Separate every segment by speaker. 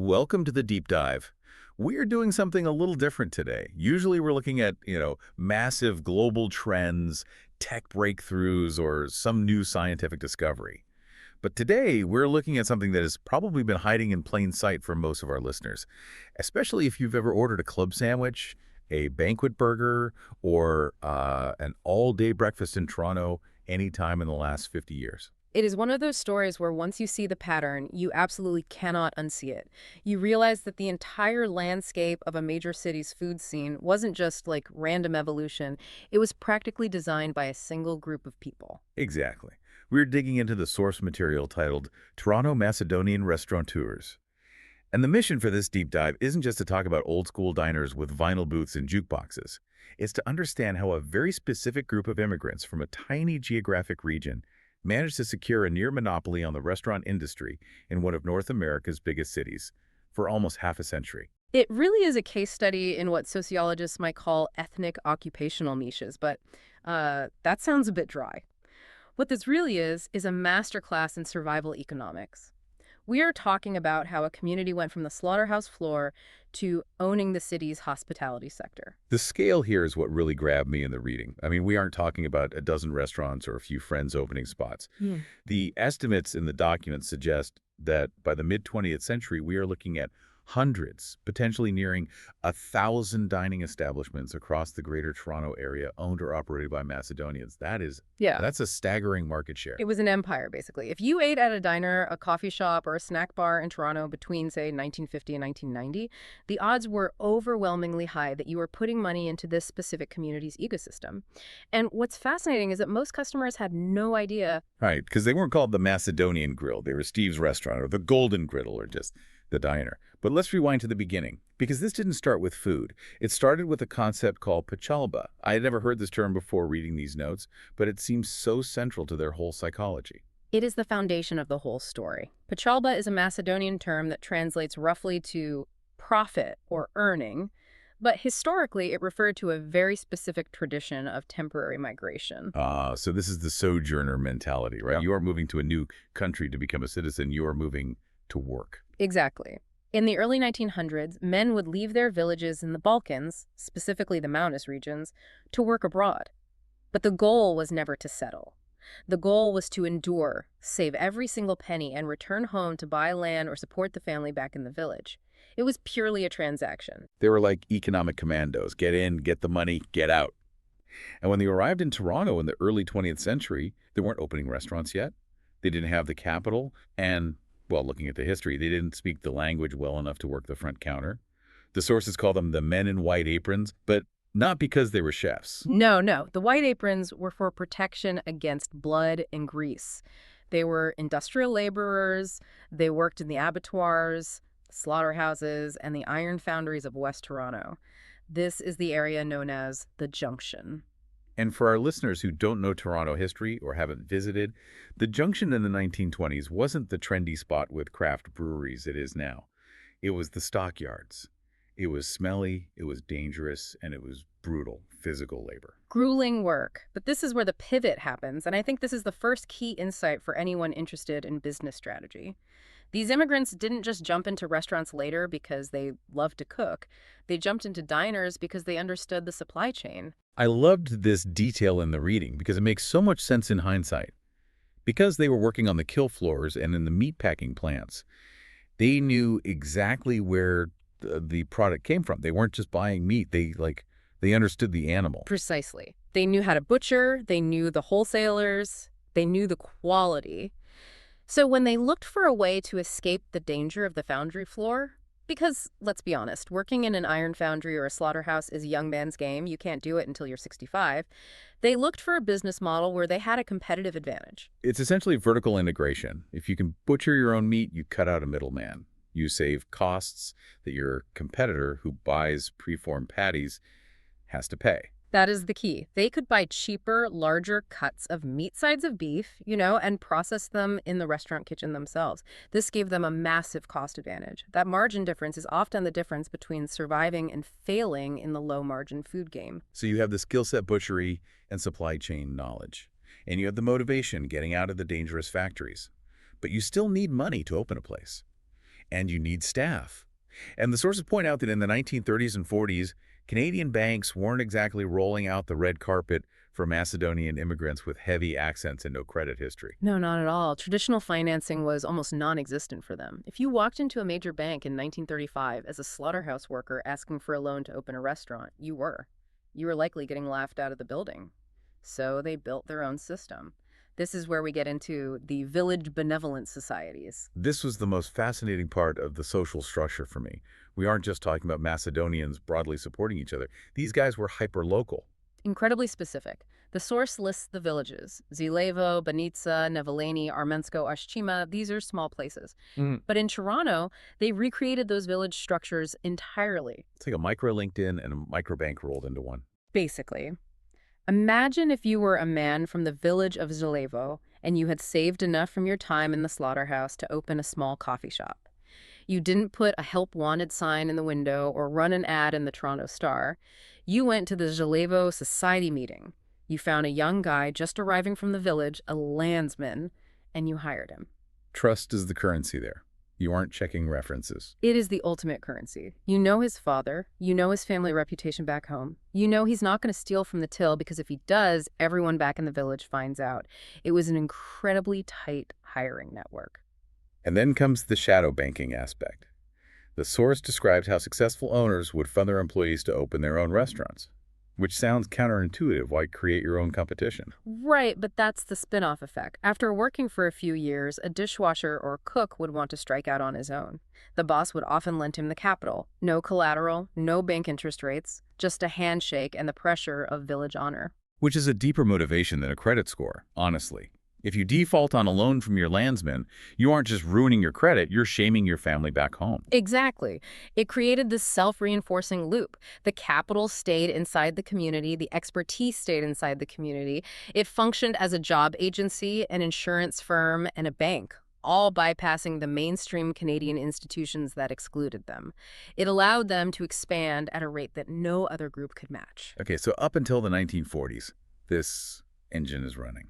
Speaker 1: Welcome to the deep dive. We're doing something a little different today. Usually we're looking at, massive global trends, tech breakthroughs, or some new scientific discovery. But today we're looking at something that has probably been hiding in plain sight for most of our listeners, especially if you've ever ordered a club sandwich, a banquet burger, or an all-day breakfast in Toronto anytime in the last 50 years.
Speaker 2: It is one of those stories where once you see the pattern, you absolutely cannot unsee it. You realize that the entire landscape of a major city's food scene wasn't just like random evolution, it was practically designed by a single group of people.
Speaker 1: Exactly. We're digging into the source material titled Toronto Macedonian Restaurateurs. And the mission for this deep dive isn't just to talk about old-school diners with vinyl booths and jukeboxes. It's to understand how a very specific group of immigrants from a tiny geographic region managed to secure a near monopoly on the restaurant industry in one of North America's biggest cities for almost half a century.
Speaker 2: It really is a case study in what sociologists might call ethnic occupational niches, but that sounds a bit dry. What this really is a masterclass in survival economics. We are talking about how a community went from the slaughterhouse floor to owning the city's hospitality sector.
Speaker 1: The scale here is what really grabbed me in the reading. I mean, we aren't talking about a dozen restaurants or a few friends opening spots. The estimates in the document suggest that by the mid-20th century, we are looking at hundreds, potentially nearing 1,000 dining establishments across the greater Toronto area owned or operated by Macedonians.
Speaker 2: Yeah.
Speaker 1: That's a staggering market share.
Speaker 2: It was an empire, basically. If you ate at a diner, a coffee shop, or a snack bar in Toronto between, say, 1950 and 1990, the odds were overwhelmingly high that you were putting money into this specific community's ecosystem. And what's fascinating is that most customers had no idea.
Speaker 1: Right, because they weren't called the Macedonian Grill. They were Steve's Restaurant or the Golden Griddle or just the diner. But let's rewind to the beginning, because this didn't start with food. It started with a concept called pachalba. I had never heard this term before reading these notes, but it seems so central to their whole psychology.
Speaker 2: It is the foundation of the whole story. Pachalba is a Macedonian term that translates roughly to profit or earning, but historically it referred to a very specific tradition of temporary migration.
Speaker 1: So this is the sojourner mentality, right?
Speaker 2: Yeah.
Speaker 1: You are moving to a new country to become a citizen. You are moving to work.
Speaker 2: Exactly. In the early 1900s, men would leave their villages in the Balkans, specifically the mountainous regions, to work abroad. But the goal was never to settle. The goal was to endure, save every single penny, and return home to buy land or support the family back in the village. It was purely a transaction.
Speaker 1: They were like economic commandos. Get in, get the money, get out. And when they arrived in Toronto in the early 20th century, they weren't opening restaurants yet. They didn't have the capital, and well, looking at the history, they didn't speak the language well enough to work the front counter. The sources call them the men in white aprons, but not because they were chefs.
Speaker 2: No. The white aprons were for protection against blood and grease. They were industrial laborers. They worked in the abattoirs, slaughterhouses, and the iron foundries of West Toronto. This is the area known as the Junction.
Speaker 1: And for our listeners who don't know Toronto history or haven't visited, the Junction in the 1920s wasn't the trendy spot with craft breweries it is now. It was the stockyards. It was smelly, it was dangerous, and it was brutal physical labor.
Speaker 2: Grueling work. But this is where the pivot happens, and I think this is the first key insight for anyone interested in business strategy. These immigrants didn't just jump into restaurants later because they loved to cook. They jumped into diners because they understood the supply chain.
Speaker 1: I loved this detail in the reading because it makes so much sense in hindsight. Because they were working on the kill floors and in the meatpacking plants, they knew exactly where the product came from. They weren't just buying meat. They understood the animal.
Speaker 2: Precisely. They knew how to butcher, they knew the wholesalers, they knew the quality. So when they looked for a way to escape the danger of the foundry floor, because, let's be honest, working in an iron foundry or a slaughterhouse is a young man's game, you can't do it until you're 65, they looked for a business model where they had a competitive advantage.
Speaker 1: It's essentially vertical integration. If you can butcher your own meat, you cut out a middleman. You save costs that your competitor who buys preformed patties has to pay.
Speaker 2: That is the key. They could buy cheaper, larger cuts of meat sides of beef, and process them in the restaurant kitchen themselves. This gave them a massive cost advantage. That margin difference is often the difference between surviving and failing in the low-margin food game.
Speaker 1: So you have the skill set butchery and supply chain knowledge. And you have the motivation getting out of the dangerous factories. But you still need money to open a place. and you need staff. And the sources point out that in the 1930s and 40s, Canadian banks weren't exactly rolling out the red carpet for Macedonian immigrants with heavy accents and no credit history.
Speaker 2: No, not at all. Traditional financing was almost non-existent for them. If you walked into a major bank in 1935 as a slaughterhouse worker asking for a loan to open a restaurant, you were. You were likely getting laughed out of the building. So they built their own system. This is where we get into the village benevolent societies.
Speaker 1: This was the most fascinating part of the social structure for me. We aren't just talking about Macedonians broadly supporting each other. These guys were hyper-local.
Speaker 2: Incredibly specific. The source lists the villages. Zilevo, Banica, Neveleni, Armensko, Ashchima, these are small places. But in Toronto, they recreated those village structures entirely.
Speaker 1: It's like a micro LinkedIn and a micro bank rolled into one.
Speaker 2: Basically. Imagine if you were a man from the village of Zilevo and you had saved enough from your time in the slaughterhouse to open a small coffee shop. You didn't put a help wanted sign in the window or run an ad in the Toronto Star. You went to the Zilevo Society meeting. You found a young guy just arriving from the village, a landsman, and you hired him.
Speaker 1: Trust is the currency there. You aren't checking references.
Speaker 2: It is the ultimate currency. You know his father. You know his family reputation back home. You know he's not going to steal from the till because if he does, everyone back in the village finds out. It was an incredibly tight hiring network.
Speaker 1: And then comes the shadow banking aspect. The source describes how successful owners would fund their employees to open their own restaurants, which sounds counterintuitive. Why create your own competition?
Speaker 2: Right, but that's the spin-off effect. After working for a few years, a dishwasher or cook would want to strike out on his own. The boss would often lend him the capital. No collateral, no bank interest rates, just a handshake and the pressure of village honor.
Speaker 1: Which is a deeper motivation than a credit score, honestly. If you default on a loan from your landsman, you aren't just ruining your credit, you're shaming your family back home.
Speaker 2: Exactly. It created this self-reinforcing loop. The capital stayed inside the community. The expertise stayed inside the community. It functioned as a job agency, an insurance firm, and a bank, all bypassing the mainstream Canadian institutions that excluded them. It allowed them to expand at a rate that no other group could match.
Speaker 1: Okay, so up until the 1940s, this engine is running.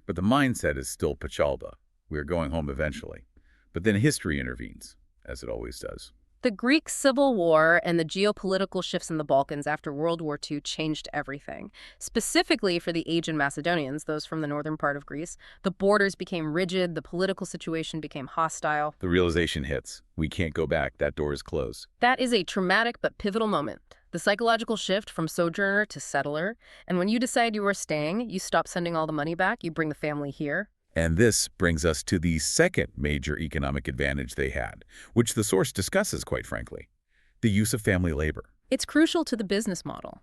Speaker 1: But the mindset is still Pachalba. We're going home eventually. But then history intervenes, as it always does.
Speaker 2: The Greek Civil War and the geopolitical shifts in the Balkans after World War II changed everything. Specifically for the Aegean Macedonians, those from the northern part of Greece, the borders became rigid, the political situation became hostile.
Speaker 1: The realization hits. We can't go back. That door is closed.
Speaker 2: That is a traumatic but pivotal moment. The psychological shift from sojourner to settler. And when you decide you are staying, you stop sending all the money back, you bring the family here.
Speaker 1: And this brings us to the second major economic advantage they had, which the source discusses, quite frankly, the use of family labor.
Speaker 2: It's crucial to the business model.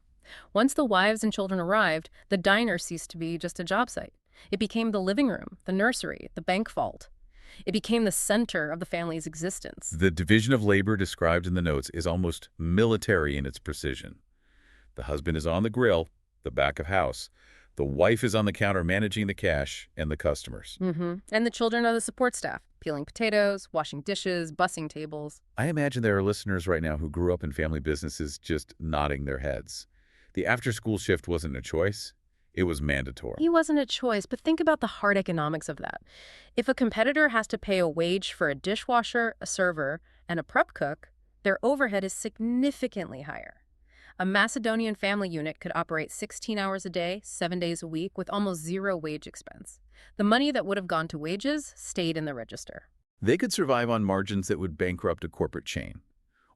Speaker 2: Once the wives and children arrived, the diner ceased to be just a job site. It became the living room, the nursery, the bank vault. It became the center of the family's existence.
Speaker 1: The division of labor described in the notes is almost military in its precision. The husband is on the grill, the back of house. The wife is on the counter managing the cash and the customers.
Speaker 2: And the children are the support staff, peeling potatoes, washing dishes, bussing tables.
Speaker 1: I imagine there are listeners right now who grew up in family businesses just nodding their heads. The after-school shift wasn't a choice. It was mandatory.
Speaker 2: It wasn't a choice, but think about the hard economics of that. If a competitor has to pay a wage for a dishwasher, a server, and a prep cook, their overhead is significantly higher. A Macedonian family unit could operate 16 hours a day, 7 days a week, with almost zero wage expense. The money that would have gone to wages stayed in the register.
Speaker 1: They could survive on margins that would bankrupt a corporate chain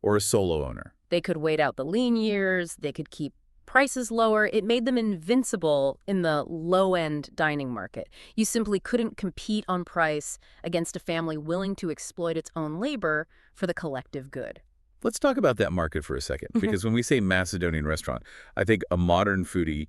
Speaker 1: or a solo owner.
Speaker 2: They could wait out the lean years. They could keep prices lower. It made them invincible in the low-end dining market. You simply couldn't compete on price against a family willing to exploit its own labor for the collective good.
Speaker 1: Let's talk about that market for a second, because when we say Macedonian restaurant, I think a modern foodie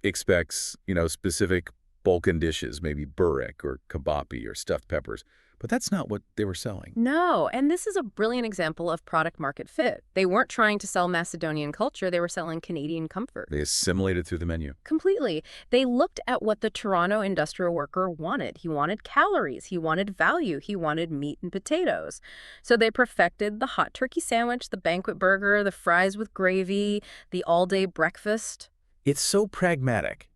Speaker 1: expects, specific Balkan dishes, maybe burek or kabapi or stuffed peppers. But that's not what they were selling.
Speaker 2: No, and this is a brilliant example of product market fit. They weren't trying to sell Macedonian culture, they were selling Canadian comfort.
Speaker 1: They assimilated through the menu.
Speaker 2: Completely. They looked at what the Toronto industrial worker wanted. He wanted calories, he wanted value, he wanted meat and potatoes. So they perfected the hot turkey sandwich, the banquet burger, the fries with gravy, the all-day breakfast.
Speaker 1: It's so pragmatic.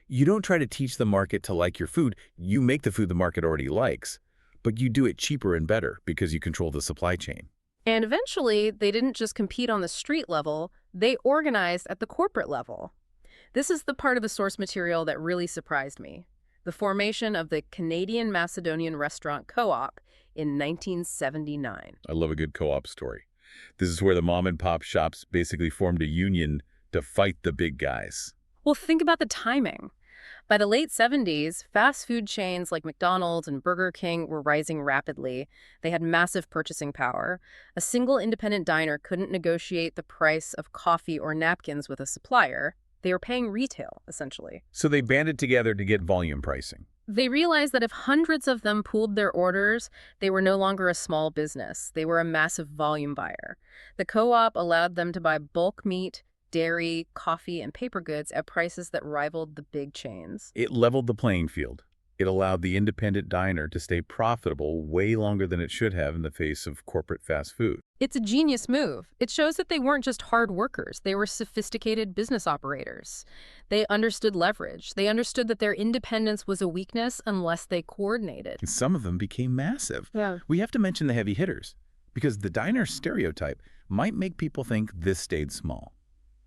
Speaker 1: You don't try to teach the market to like your food, you make the food the market already likes. but you do it cheaper and better because you control the supply chain.
Speaker 2: And eventually, they didn't just compete on the street level, they organized at the corporate level. This is the part of the source material that really surprised me. The formation of the Canadian Macedonian Restaurant Co-op in 1979.
Speaker 1: I love a good co-op story. This is where the mom and pop shops basically formed a union to fight the big guys.
Speaker 2: Well, think about the timing. By the late 70s, fast food chains like McDonald's and Burger King were rising rapidly. They had massive purchasing power. A single independent diner couldn't negotiate the price of coffee or napkins with a supplier. They were paying retail, essentially.
Speaker 1: So they banded together to get volume pricing.
Speaker 2: They realized that if hundreds of them pooled their orders, they were no longer a small business. They were a massive volume buyer. The co-op allowed them to buy bulk meat, dairy, coffee, and paper goods at prices that rivaled the big chains.
Speaker 1: It leveled the playing field. It allowed the independent diner to stay profitable way longer than it should have in the face of corporate fast food.
Speaker 2: It's a genius move. It shows that they weren't just hard workers. They were sophisticated business operators. They understood leverage. They understood that their independence was a weakness unless they coordinated.
Speaker 1: And some of them became massive.
Speaker 2: Yeah.
Speaker 1: We have to mention the heavy hitters, because the diner stereotype might make people think this stayed small.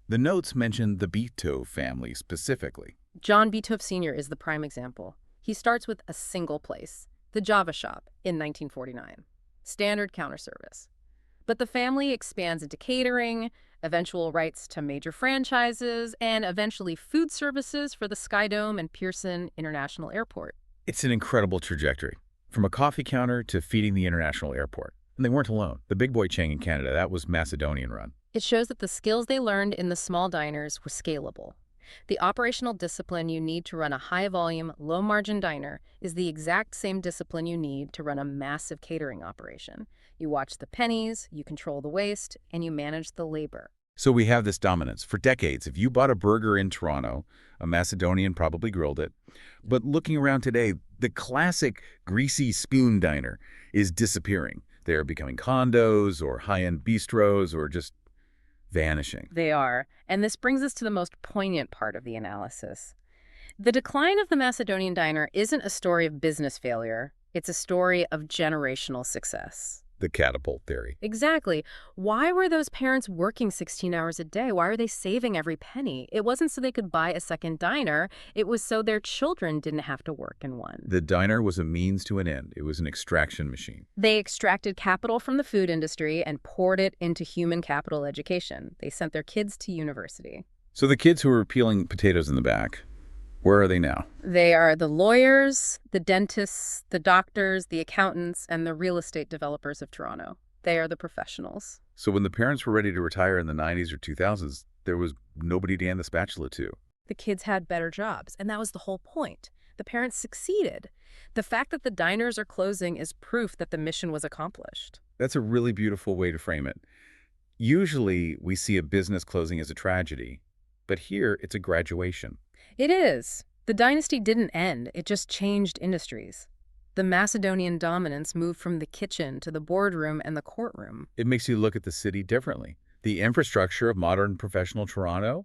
Speaker 1: The notes mention the Beethoven family specifically.
Speaker 2: John Beethoven Sr. is the prime example. He starts with a single place, the Java Shop, in 1949. Standard counter service. But the family expands into catering, eventual rights to major franchises, and eventually food services for the Skydome and Pearson International Airport.
Speaker 1: It's an incredible trajectory, from a coffee counter to feeding the international airport. And they weren't alone. The big boy chain in Canada, that was Macedonian run.
Speaker 2: It shows that the skills they learned in the small diners were scalable. The operational discipline you need to run a high-volume, low-margin diner is the exact same discipline you need to run a massive catering operation. You watch the pennies, you control the waste, and you manage the labor.
Speaker 1: So we have this dominance. For decades, if you bought a burger in Toronto, a Macedonian probably grilled it. But looking around today, the classic greasy spoon diner is disappearing. They're becoming condos or high-end bistros or just vanishing.
Speaker 2: They are. And this brings us to the most poignant part of the analysis. The decline of the Macedonian diner isn't a story of business failure. It's a story of generational success.
Speaker 1: The catapult theory.
Speaker 2: Exactly. Why were those parents working 16 hours a day? Why are they saving every penny? It wasn't so they could buy a second diner. It was so their children didn't have to work in one.
Speaker 1: The diner was a means to an end. It was an extraction machine.
Speaker 2: They extracted capital from the food industry and poured it into human capital education. They sent their kids to university.
Speaker 1: So the kids who were peeling potatoes in the back, where are they now?
Speaker 2: They are the lawyers, the dentists, the doctors, the accountants, and the real estate developers of Toronto. They are the professionals.
Speaker 1: So when the parents were ready to retire in the 90s or 2000s, there was nobody to hand the spatula to.
Speaker 2: The kids had better jobs, and that was the whole point. The parents succeeded. The fact that the diners are closing is proof that the mission was accomplished.
Speaker 1: That's a really beautiful way to frame it. Usually, we see a business closing as a tragedy, but here it's a graduation.
Speaker 2: It is. The dynasty didn't end, it just changed industries. The Macedonian dominance moved from the kitchen to the boardroom and the courtroom.
Speaker 1: It makes you look at the city differently. The infrastructure of modern professional Toronto,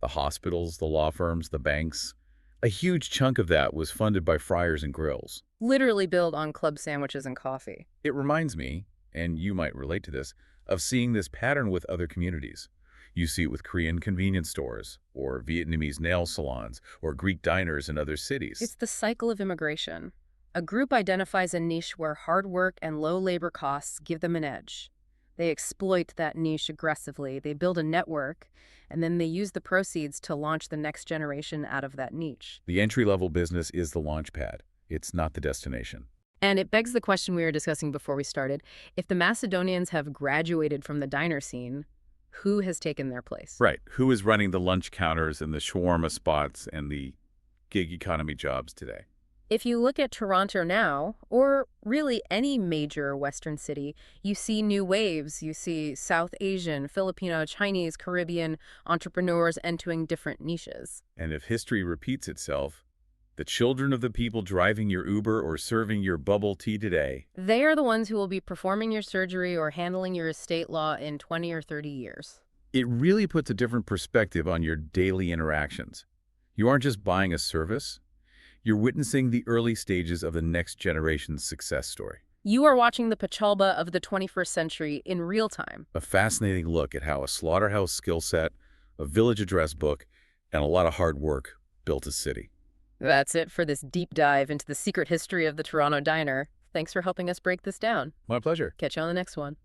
Speaker 1: the hospitals, the law firms, the banks, a huge chunk of that was funded by fryers and grills.
Speaker 2: Literally built on club sandwiches and coffee.
Speaker 1: It reminds me, and you might relate to this, of seeing this pattern with other communities. You see it with Korean convenience stores, or Vietnamese nail salons, or Greek diners in other cities.
Speaker 2: It's the cycle of immigration. A group identifies a niche where hard work and low labor costs give them an edge. They exploit that niche aggressively. They build a network, and then they use the proceeds to launch the next generation out of that niche.
Speaker 1: The entry-level business is the launch pad. It's not the destination.
Speaker 2: And it begs the question we were discussing before we started. If the Macedonians have graduated from the diner scene, who has taken their place?
Speaker 1: Right. Who is running the lunch counters and the shawarma spots and the gig economy jobs today?
Speaker 2: If you look at Toronto now, or really any major Western city, you see new waves. You see South Asian, Filipino, Chinese, Caribbean entrepreneurs entering different niches.
Speaker 1: And if history repeats itself, the children of the people driving your Uber or serving your bubble tea today,
Speaker 2: They are the ones who will be performing your surgery or handling your estate law in 20 or 30 years.
Speaker 1: it really puts a different perspective on your daily interactions. You aren't just buying a service, You're witnessing the early stages of the next generation's success story.
Speaker 2: You are watching the Pachalba of the 21st century in real time.
Speaker 1: A fascinating look at how a slaughterhouse skill set, a village address book, and a lot of hard work built a city.
Speaker 2: That's it for this deep dive into the secret history of the Toronto diner. Thanks for helping us break this down.
Speaker 1: My pleasure.
Speaker 2: Catch you on the next one.